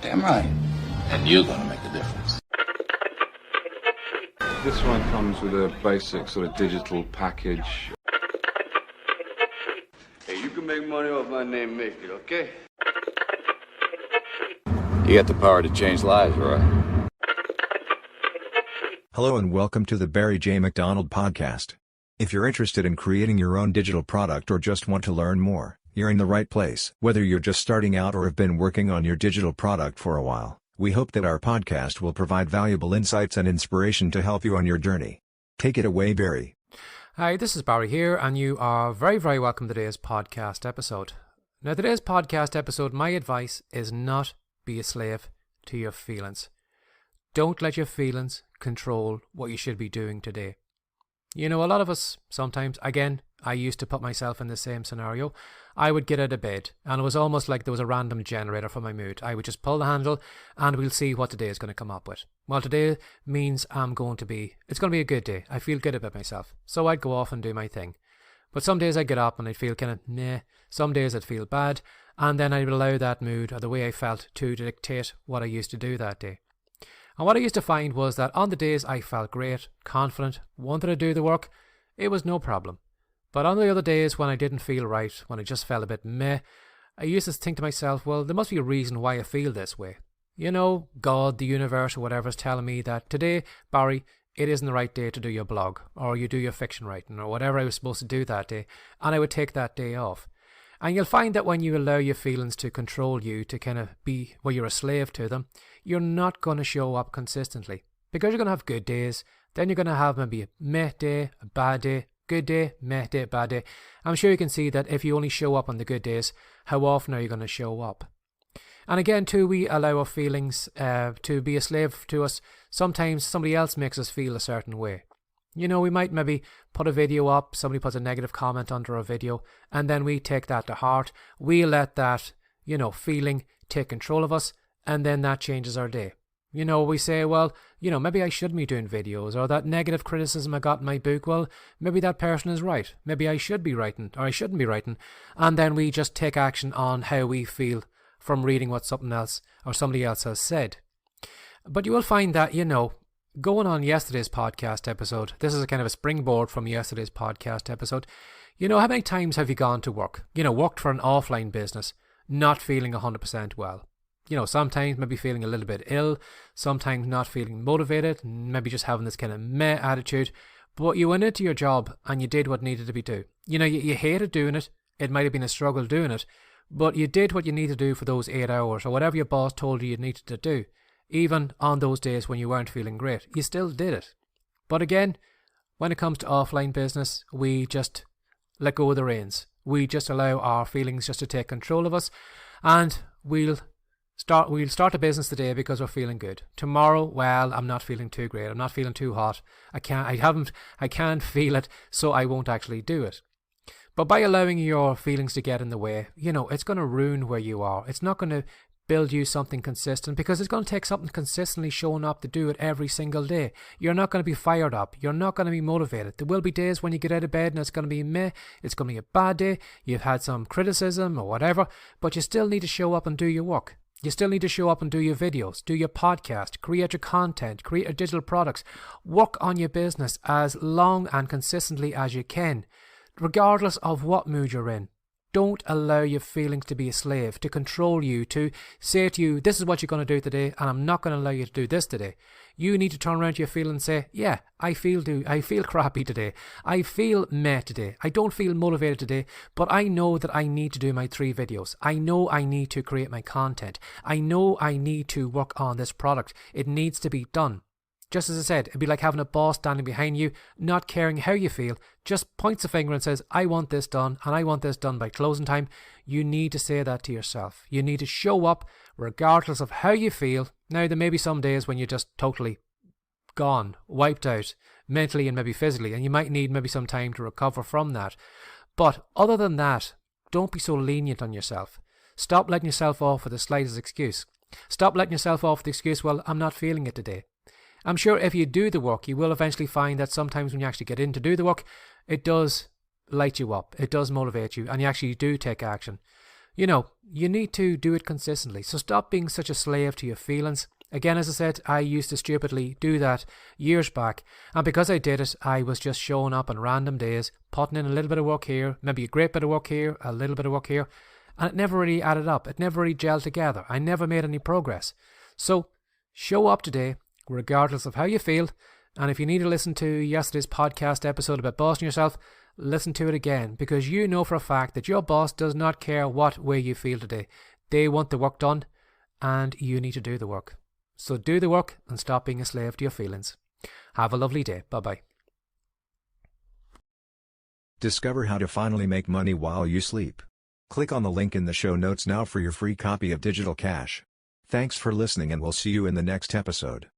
Damn right. And you're gonna make a difference. This one comes with a basic sort of digital package. Hey, you can make money off my name, make it, okay? You got the power to change lives, Roy. Hello and welcome to the Barry J. McDonald podcast. If you're interested in creating your own digital product or just want to learn more, you're in the right place. Whether you're just starting out or have been working on your digital product for a while, we hope that our podcast will provide valuable insights and inspiration to help you on your journey. Take it away, Barry. Hi, this is Barry here, and you are very, very welcome to today's podcast episode. Now, today's podcast episode, my advice is not be a slave to your feelings. Don't let your feelings control what you should be doing today. You know, a lot of us sometimes, again, I used to put myself in the same scenario. I would get out of bed and it was almost like there was a random generator for my mood. I would just pull the handle and we'll see what today is going to come up with. Well, today means it's going to be a good day. I feel good about myself. So I'd go off and do my thing. But some days I'd get up and I'd feel kind of meh. Some days I'd feel bad. And then I'd allow that mood or the way I felt to dictate what I used to do that day. And what I used to find was that on the days I felt great, confident, wanted to do the work, it was no problem. But on the other days when I didn't feel right, when I just felt a bit meh, I used to think to myself, well, there must be a reason why I feel this way. You know, God, the universe, or whatever is telling me that today, Barry, it isn't the right day to do your blog, or you do your fiction writing, or whatever I was supposed to do that day, and I would take that day off. And you'll find that when you allow your feelings to control you, to kind of be, well, you're a slave to them, you're not going to show up consistently. Because you're going to have good days, then you're going to have maybe a meh day, a bad day, good day, meh day, bad day. I'm sure you can see that if you only show up on the good days, how often are you going to show up? And again, too, we allow our feelings to be a slave to us. Sometimes somebody else makes us feel a certain way. You know, we might maybe put a video up, somebody puts a negative comment under a video, and then we take that to heart. We let that, feeling take control of us, and then that changes our day. You know, we say, well, maybe I shouldn't be doing videos, or that negative criticism I got in my book, well, maybe that person is right. Maybe I should be writing, or I shouldn't be writing. And then we just take action on how we feel from reading what something else or somebody else has said. But you will find that, going on yesterday's podcast episode, this is a kind of a springboard from yesterday's podcast episode. How many times have you gone to work? Worked for an offline business, not feeling 100% well. Sometimes maybe feeling a little bit ill, sometimes not feeling motivated, maybe just having this kind of meh attitude. But you went into your job and you did what needed to be done. You hated doing it. It might have been a struggle doing it, but you did what you needed to do for those 8 hours or whatever your boss told you needed to do. Even on those days when you weren't feeling great, you still did it. But again, when it comes to offline business, we just let go of the reins. We just allow our feelings just to take control of us, and we'll start a business today because we're feeling good. Tomorrow, well, I'm not feeling too great. I'm not feeling too hot. I can't feel it, so I won't actually do it. But by allowing your feelings to get in the way, it's going to ruin where you are. It's not going to build you something consistent, because it's going to take something consistently showing up to do it every single day. You're not going to be fired up. You're not going to be motivated. There will be days when you get out of bed and it's going to be meh. It's going to be a bad day. You've had some criticism or whatever, but you still need to show up and do your work. You still need to show up and do your videos, do your podcast, create your content, create your digital products, work on your business as long and consistently as you can, regardless of what mood you're in. Don't allow your feelings to be a slave, to control you, to say to you, this is what you're going to do today, and I'm not going to allow you to do this today. You need to turn around to your feelings and say, yeah, I feel crappy today. I feel meh today. I don't feel motivated today, but I know that I need to do my 3 videos. I know I need to create my content. I know I need to work on this product. It needs to be done. Just as I said, it'd be like having a boss standing behind you, not caring how you feel, just points a finger and says, I want this done, and I want this done by closing time. You need to say that to yourself. You need to show up regardless of how you feel. Now, there may be some days when you're just totally gone, wiped out, mentally and maybe physically, and you might need maybe some time to recover from that. But other than that, don't be so lenient on yourself. Stop letting yourself off with the slightest excuse. Stop letting yourself off with the excuse, well, I'm not feeling it today. I'm sure if you do the work, you will eventually find that sometimes when you actually get in to do the work, it does light you up, it does motivate you, and you actually do take action. You know, you need to do it consistently. So stop being such a slave to your feelings. Again, as I said, I used to stupidly do that years back. And because I did it, I was just showing up on random days, putting in a little bit of work here, maybe a great bit of work here, a little bit of work here. And it never really added up. It never really gelled together. I never made any progress. So show up today, regardless of how you feel. And if you need to listen to yesterday's podcast episode about bossing yourself, listen to it again, because you know for a fact that your boss does not care what way you feel today. They want the work done, and you need to do the work. So do the work and stop being a slave to your feelings. Have a lovely day. Bye-bye. Discover how to finally make money while you sleep. Click on the link in the show notes now for your free copy of Digital Cash. Thanks for listening, and we'll see you in the next episode.